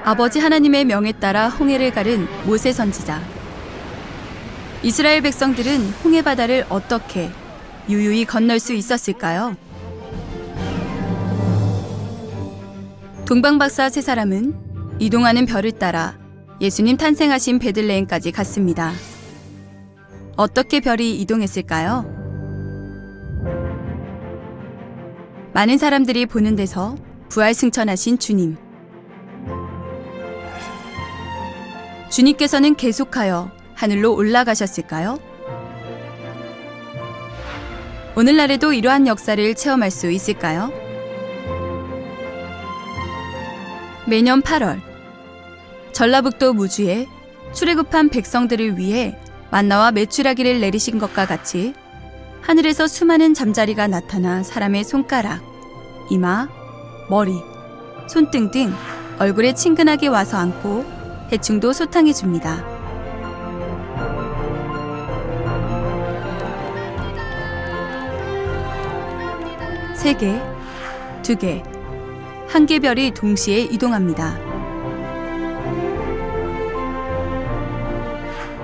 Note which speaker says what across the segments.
Speaker 1: 아버지 하나님의 명에 따라 홍해를 가른 모세 선지자. 이스라엘 백성들은 홍해 바다를 어떻게 유유히 건널 수 있었을까요? 동방박사 세 사람은 이동하는 별을 따라 예수님 탄생하신 베들레헴까지 갔습니다. 어떻게 별이 이동했을까요? 많은 사람들이 보는 데서 부활 승천하신 주님. 주님께서는 계속하여 하늘로 올라가셨을까요? 오늘날에도 이러한 역사를 체험할 수 있을까요? 매년 8월, 전라북도 무주에 출애굽한 백성들을 위해 만나와 메추라기를 내리신 것과 같이 하늘에서 수많은 잠자리가 나타나 사람의 손가락, 이마, 머리, 손등 등 얼굴에 친근하게 와서 앉고 해충도 소탕해 줍니다. 세 개, 두 개, 한 개 별이 동시에 이동합니다.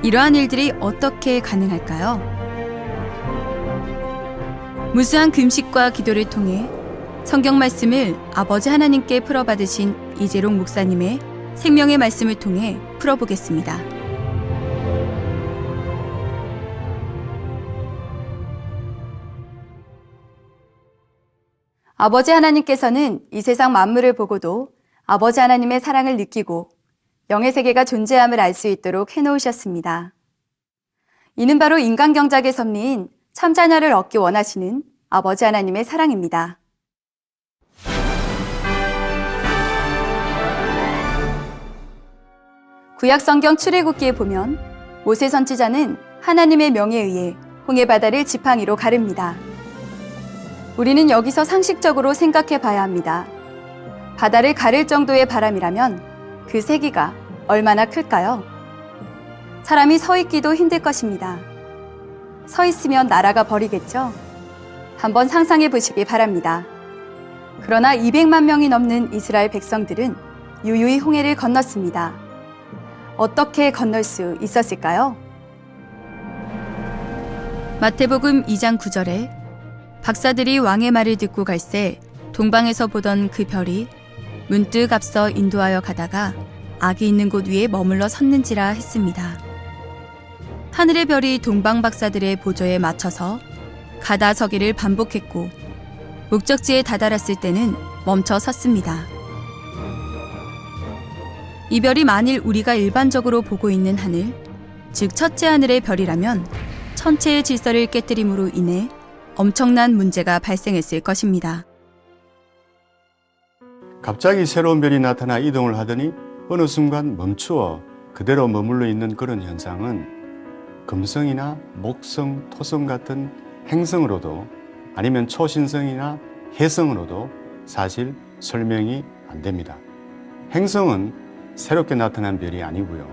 Speaker 1: 이러한 일들이 어떻게 가능할까요? 무수한 금식과 기도를 통해 성경 말씀을 아버지 하나님께 풀어받으신 이재록 목사님의 생명의 말씀을 통해 풀어보겠습니다. 아버지 하나님께서는 이 세상 만물을 보고도 아버지 하나님의 사랑을 느끼고 영의 세계가 존재함을 알 수 있도록 해놓으셨습니다. 이는 바로 인간경작의 섭리인 참자녀를 얻기 원하시는 아버지 하나님의 사랑입니다. 구약성경 출애굽기에 보면 모세 선지자는 하나님의 명에 의해 홍해 바다를 지팡이로 가릅니다. 우리는 여기서 상식적으로 생각해 봐야 합니다. 바다를 가를 정도의 바람이라면 그 세기가 얼마나 클까요? 사람이 서 있기도 힘들 것입니다. 서 있으면 날아가 버리겠죠? 한번 상상해 보시기 바랍니다. 그러나 200만 명이 넘는 이스라엘 백성들은 유유히 홍해를 건넜습니다. 어떻게 건널 수 있었을까요? 마태복음 2장 9절에 박사들이 왕의 말을 듣고 갈새 동방에서 보던 그 별이 문득 앞서 인도하여 가다가 악이 있는 곳 위에 머물러 섰는지라 했습니다. 하늘의 별이 동방 박사들의 보조에 맞춰서 가다 서기를 반복했고 목적지에 다다랐을 때는 멈춰 섰습니다. 이 별이 만일 우리가 일반적으로 보고 있는 하늘, 즉 첫째 하늘의 별이라면 천체의 질서를 깨뜨림으로 인해 엄청난 문제가 발생했을 것입니다.
Speaker 2: 갑자기 새로운 별이 나타나 이동을 하더니 어느 순간 멈추어 그대로 머물러 있는 그런 현상은 금성이나 목성, 토성 같은 행성으로도 아니면 초신성이나 해성으로도 사실 설명이 안 됩니다. 행성은 새롭게 나타난 별이 아니고요.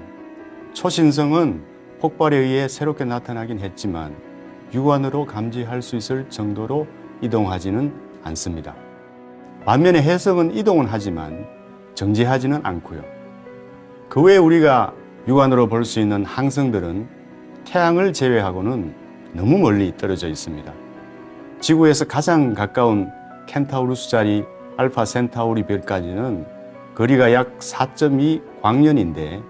Speaker 2: 초신성은 폭발에 의해 새롭게 나타나긴 했지만 육안으로 감지할 수 있을 정도로 이동하지는 않습니다. 반면에 해성은 이동은 하지만 정지하지는 않고요. 그 외에 우리가 육안으로 볼 수 있는 항성들은 태양을 제외하고는 너무 멀리 떨어져 있습니다. 지구에서 가장 가까운 켄타우루스 자리 알파 센타우리 별까지는 거리가 약 4.2 광년인데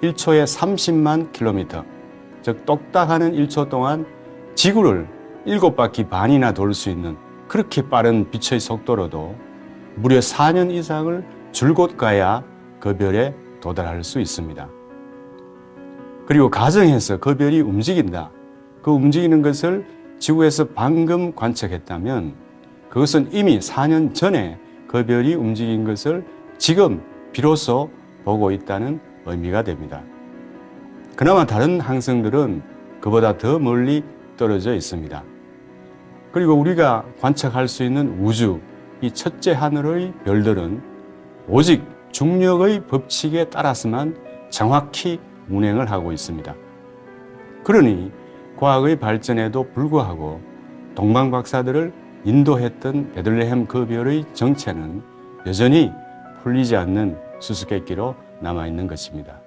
Speaker 2: 1초에 30만 킬로미터, 즉 똑딱하는 1초 동안 지구를 7바퀴 반이나 돌 수 있는 그렇게 빠른 빛의 속도로도 무려 4년 이상을 줄곧 가야 그 별에 도달할 수 있습니다. 그리고 가정해서 그 별이 움직인다. 그 움직이는 것을 지구에서 방금 관측했다면 그것은 이미 4년 전에 그 별이 움직인 것을 지금 비로소 보고 있다는 의미가 됩니다. 그나마 다른 항성들은 그보다 더 멀리 떨어져 있습니다. 그리고 우리가 관측할 수 있는 우주, 이 첫째 하늘의 별들은 오직 중력의 법칙에 따라서만 정확히 운행을 하고 있습니다. 그러니 과학의 발전에도 불구하고 동방 박사들을 인도했던 베들레헴 그 별의 정체는 여전히 풀리지 않는 수수께끼로 남아있는 것입니다.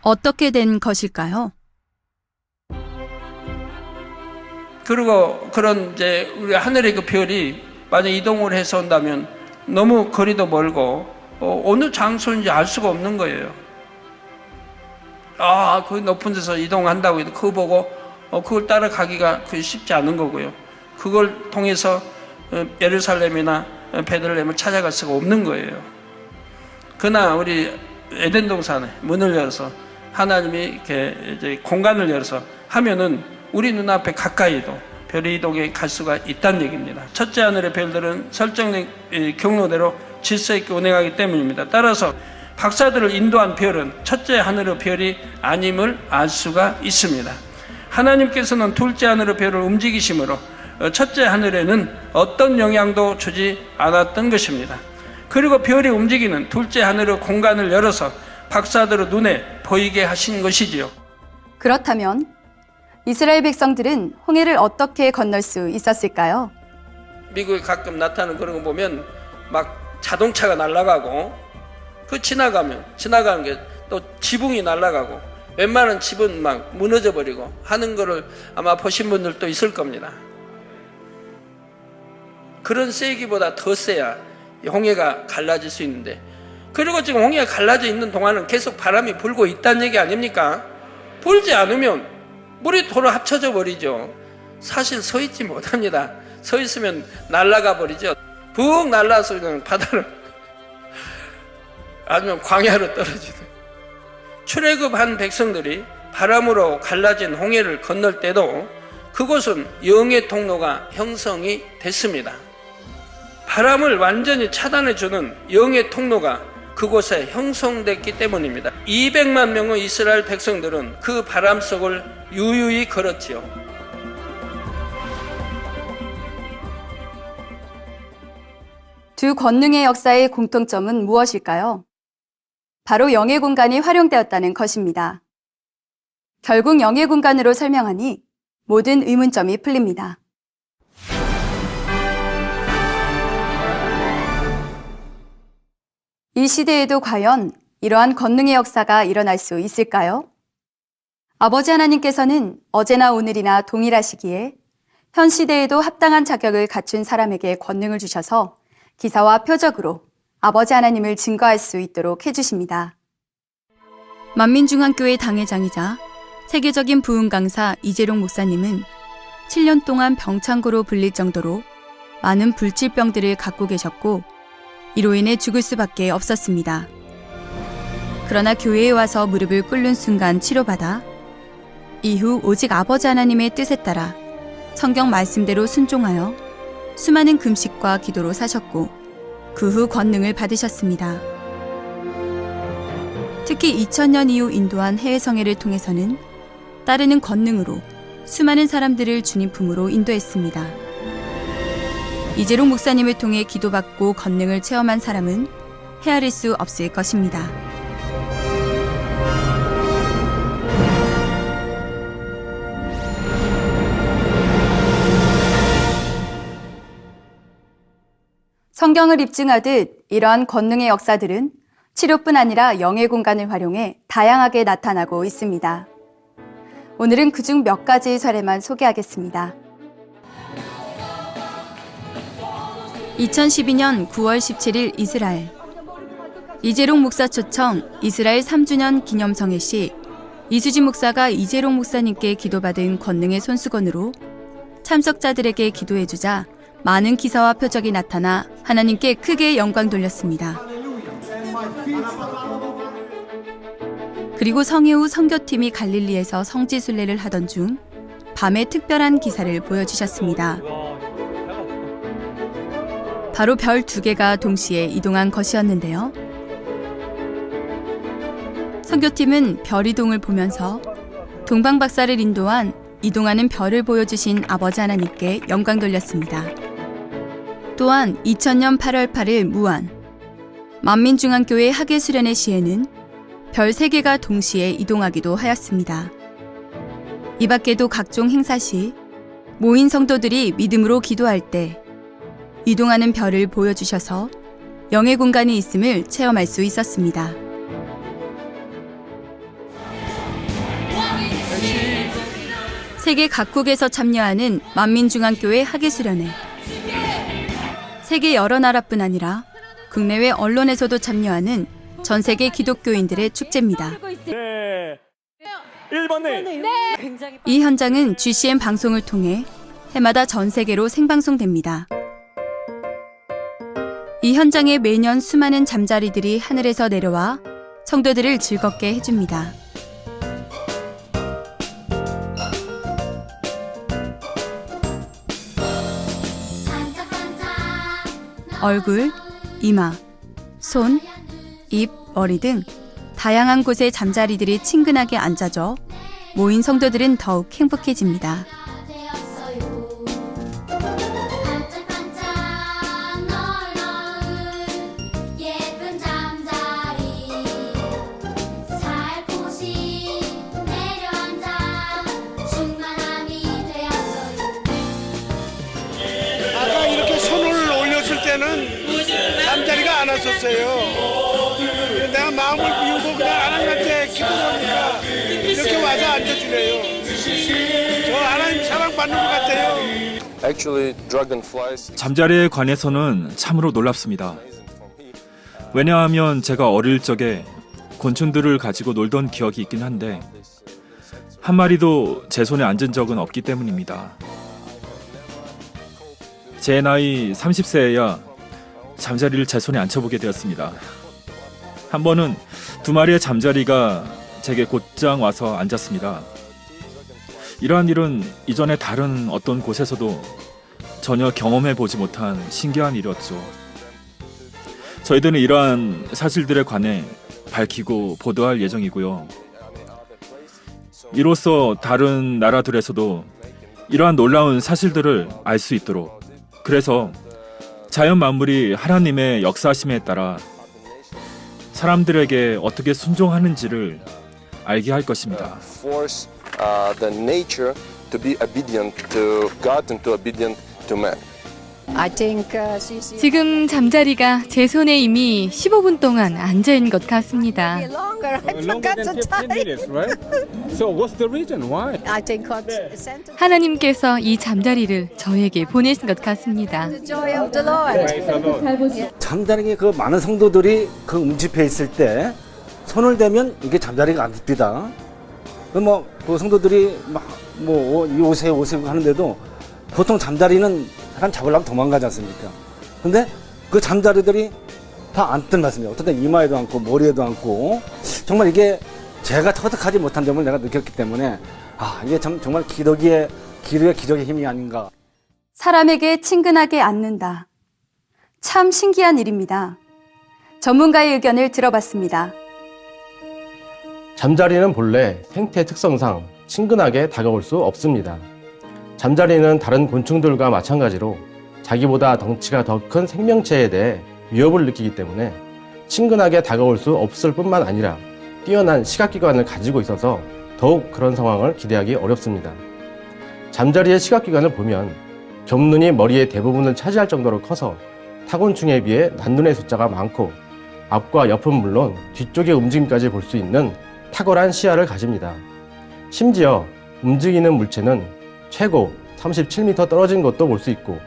Speaker 1: 어떻게 된 것일까요?
Speaker 3: 그리고 그런 이제 우리 하늘의 그 별이 만약 이동을 해서 온다면 너무 거리도 멀고 어느 장소인지 알 수가 없는 거예요. 그 높은 데서 이동한다고 해도 그거 보고 그걸 따라가기가 쉽지 않은 거고요. 그걸 통해서 예루살렘이나 베들레헴을 찾아갈 수가 없는 거예요. 그러나 우리 에덴 동산에 문을 열어서 하나님이 이렇게 이제 공간을 열어서 하면은 우리 눈앞에 가까이도 별의 이동에 갈 수가 있다는 얘기입니다. 첫째 하늘의 별들은 설정된 경로대로 질서 있게 운행하기 때문입니다. 따라서 박사들을 인도한 별은 첫째 하늘의 별이 아님을 알 수가 있습니다. 하나님께서는 둘째 하늘의 별을 움직이심으로 첫째 하늘에는 어떤 영향도 주지 않았던 것입니다. 그리고 별이 움직이는 둘째 하늘의 공간을 열어서 박사들의 눈에 보이게 하신 것이지요.
Speaker 1: 그렇다면 이스라엘 백성들은 홍해를 어떻게 건널 수 있었을까요?
Speaker 3: 미국에 가끔 나타나는 그런 거 보면 막 자동차가 날아가고 그 지나가는 게 또 지붕이 날아가고 웬만한 집은 막 무너져 버리고 하는 거를 아마 보신 분들도 있을 겁니다. 그런 세기보다 더 세야 홍해가 갈라질 수 있는데, 그리고 지금 홍해가 갈라져 있는 동안은 계속 바람이 불고 있다는 얘기 아닙니까? 불지 않으면 물이 도로 합쳐져 버리죠. 사실 서 있지 못합니다. 서 있으면 날아가 버리죠. 붕 날아서 그냥 바다를 아니면 광야로 떨어지든. 출애굽한 백성들이 바람으로 갈라진 홍해를 건널 때도 그곳은 영의 통로가 형성이 됐습니다. 바람을 완전히 차단해주는 영의 통로가 그곳에 형성됐기 때문입니다. 200만 명의 이스라엘 백성들은 그 바람 속을 유유히 걸었지요.
Speaker 1: 두 권능의 역사의 공통점은 무엇일까요? 바로 영의 공간이 활용되었다는 것입니다. 결국 영의 공간으로 설명하니 모든 의문점이 풀립니다. 이 시대에도 과연 이러한 권능의 역사가 일어날 수 있을까요? 아버지 하나님께서는 어제나 오늘이나 동일하시기에 현 시대에도 합당한 자격을 갖춘 사람에게 권능을 주셔서 기사와 표적으로 아버지 하나님을 증거할 수 있도록 해주십니다. 만민중앙교회 당회장이자 세계적인 부흥 강사 이재룡 목사님은 7년 동안 병창고로 불릴 정도로 많은 불치병들을 갖고 계셨고 이로 인해 죽을 수밖에 없었습니다. 그러나 교회에 와서 무릎을 꿇는 순간 치료받아 이후 오직 아버지 하나님의 뜻에 따라 성경 말씀대로 순종하여 수많은 금식과 기도로 사셨고 그 후 권능을 받으셨습니다. 특히 2000년 이후 인도한 해외 성회를 통해서는 따르는 권능으로 수많은 사람들을 주님 품으로 인도했습니다. 이재룡 목사님을 통해 기도받고 권능을 체험한 사람은 헤아릴 수 없을 것입니다. 성경을 입증하듯 이러한 권능의 역사들은 치료뿐 아니라 영의 공간을 활용해 다양하게 나타나고 있습니다. 오늘은 그중 몇 가지 사례만 소개하겠습니다. 2012년 9월 17일 이스라엘 이재룡 목사 초청 이스라엘 3주년 기념성회 시 이수진 목사가 이재룡 목사님께 기도받은 권능의 손수건으로 참석자들에게 기도해주자 많은 기사와 표적이 나타나 하나님께 크게 영광 돌렸습니다. 그리고 성회 후 선교팀이 갈릴리에서 성지순례를 하던 중 밤에 특별한 기사를 보여주셨습니다. 바로 별 2개가 동시에 이동한 것이었는데요. 선교팀은 별 이동을 보면서 동방박사를 인도한 이동하는 별을 보여주신 아버지 하나님께 영광 돌렸습니다. 또한 2000년 8월 8일 무안 만민중앙교회 학예수련회 시에는 별 3개가 동시에 이동하기도 하였습니다. 이 밖에도 각종 행사 시 모인 성도들이 믿음으로 기도할 때 이동하는 별을 보여주셔서 명예 공간이 있음을 체험할 수 있었습니다. 세계 각국에서 참여하는 만민중앙교회 학예수련회. 세계 여러 나라뿐 아니라 국내외 언론에서도 참여하는 전 세계 기독교인들의 축제입니다.
Speaker 4: 네. 1번 네.
Speaker 1: 이 현장은 GCN 방송을 통해 해마다 전 세계로 생방송됩니다. 이 현장에 매년 수많은 잠자리들이 하늘에서 내려와 성도들을 즐겁게 해줍니다. 얼굴, 이마, 손, 입, 머리 등 다양한 곳에 잠자리들이 친근하게 앉아져 모인 성도들은 더욱 행복해집니다.
Speaker 5: 아까 이렇게 손을 올렸을 때는 잠자리가 안 왔었어요. 내가 마음을 비우고 그냥 하나님한테 기도하니까 이렇게 와서 앉아주네요. 저 하나님 사랑받는 것 같아요.
Speaker 4: 잠자리에 관해서는 참으로 놀랍습니다. 왜냐하면 제가 어릴 적에 곤충들을 가지고 놀던 기억이 있긴 한데 한 마리도 제 손에 앉은 적은 없기 때문입니다. 제 나이 30세에야 잠자리를 제 손에 앉혀보게 되었습니다. 한 번은 2마리의 잠자리가 제게 곧장 와서 앉았습니다. 이러한 일은 이전에 다른 어떤 곳에서도 전혀 경험해보지 못한 신기한 일이었죠. 저희들은 이러한 사실들에 관해 밝히고 보도할 예정이고요. 이로써 다른 나라들에서도 이러한 놀라운 사실들을 알 수 있도록, 그래서 자연 만물이 하나님의 역사심에 따라 사람들에게 어떻게 순종하는지를 알게 할 것입니다.
Speaker 6: Force the nature to be obedient to God and to obedient to man.
Speaker 7: 지금 잠자리가 제 손에 이미 15분 동안 앉아 있는 것 같습니다. 하나님께서 이 잠자리를 저에게 보내신 것 같습니다.
Speaker 8: 잠자리에 그 많은 성도들이 그 음집해 있을 때 손을 대면 이게 잠자리가 안 듭니다. 그 성도들이 오세요 하는데도 보통 잠자리는 사람 잡으려면 도망가지 않습니까? 근데 그 잠자리들이 다 앉든 같습니다. 어떤 때 이마에도 앉고 머리에도 앉고, 정말 이게 제가 터득하지 못한 점을 내가 느꼈기 때문에 이게 정말 기적의 힘이 아닌가.
Speaker 1: 사람에게 친근하게 앉는다. 참 신기한 일입니다. 전문가의 의견을 들어봤습니다.
Speaker 9: 잠자리는 본래 생태 특성상 친근하게 다가올 수 없습니다. 잠자리는 다른 곤충들과 마찬가지로 자기보다 덩치가 더 큰 생명체에 대해 위협을 느끼기 때문에 친근하게 다가올 수 없을 뿐만 아니라 뛰어난 시각기관을 가지고 있어서 더욱 그런 상황을 기대하기 어렵습니다. 잠자리의 시각기관을 보면 겹눈이 머리의 대부분을 차지할 정도로 커서 타곤충에 비해 난눈의 숫자가 많고 앞과 옆은 물론 뒤쪽의 움직임까지 볼 수 있는 탁월한 시야를 가집니다. 심지어 움직이는 물체는 최고 37m 떨어진 것도 볼 수 있고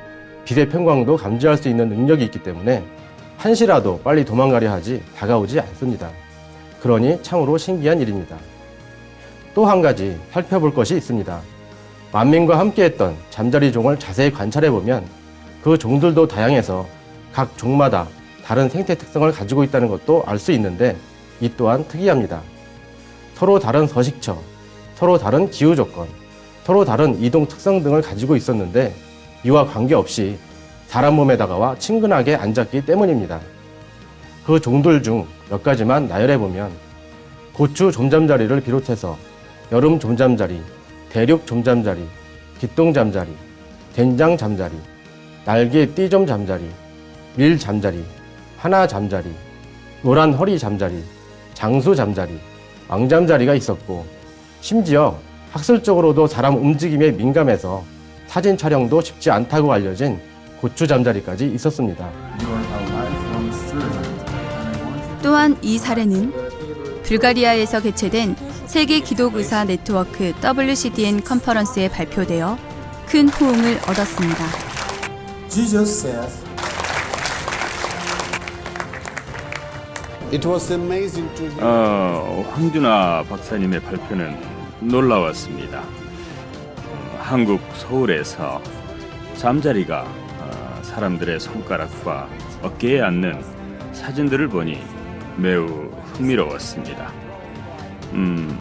Speaker 9: 빛의 편광도 감지할 수 있는 능력이 있기 때문에 한시라도 빨리 도망가려 하지 다가오지 않습니다. 그러니 참으로 신기한 일입니다. 또 한 가지 살펴볼 것이 있습니다. 만민과 함께했던 잠자리 종을 자세히 관찰해보면 그 종들도 다양해서 각 종마다 다른 생태 특성을 가지고 있다는 것도 알 수 있는데 이 또한 특이합니다. 서로 다른 서식처, 서로 다른 기후 조건, 서로 다른 이동 특성 등을 가지고 있었는데 이와 관계없이 사람 몸에 다가와 친근하게 앉았기 때문입니다. 그 종들 중 몇 가지만 나열해보면 고추 좀잠자리를 비롯해서 여름 좀잠자리, 대륙 좀잠자리, 깃동잠자리, 된장잠자리, 날개 띠좀잠자리, 밀잠자리, 하나잠자리, 노란 허리잠자리, 장수잠자리, 왕잠자리가 있었고 심지어 학술적으로도 사람 움직임에 민감해서 사진 촬영도 쉽지 않다고 알려진 고추잠자리까지 있었습니다.
Speaker 1: 또한 이 사례는 불가리아에서 개최된 세계 기독의사 네트워크 WCDN 컨퍼런스에 발표되어 큰 호응을 얻었습니다.
Speaker 10: Jesus said, It was amazing to hear.
Speaker 11: 황준아 박사님의 발표는 놀라웠습니다. 한국 서울에서 잠자리가 사람들의 손가락과 어깨에 앉는 사진들을 보니 매우 흥미로웠습니다.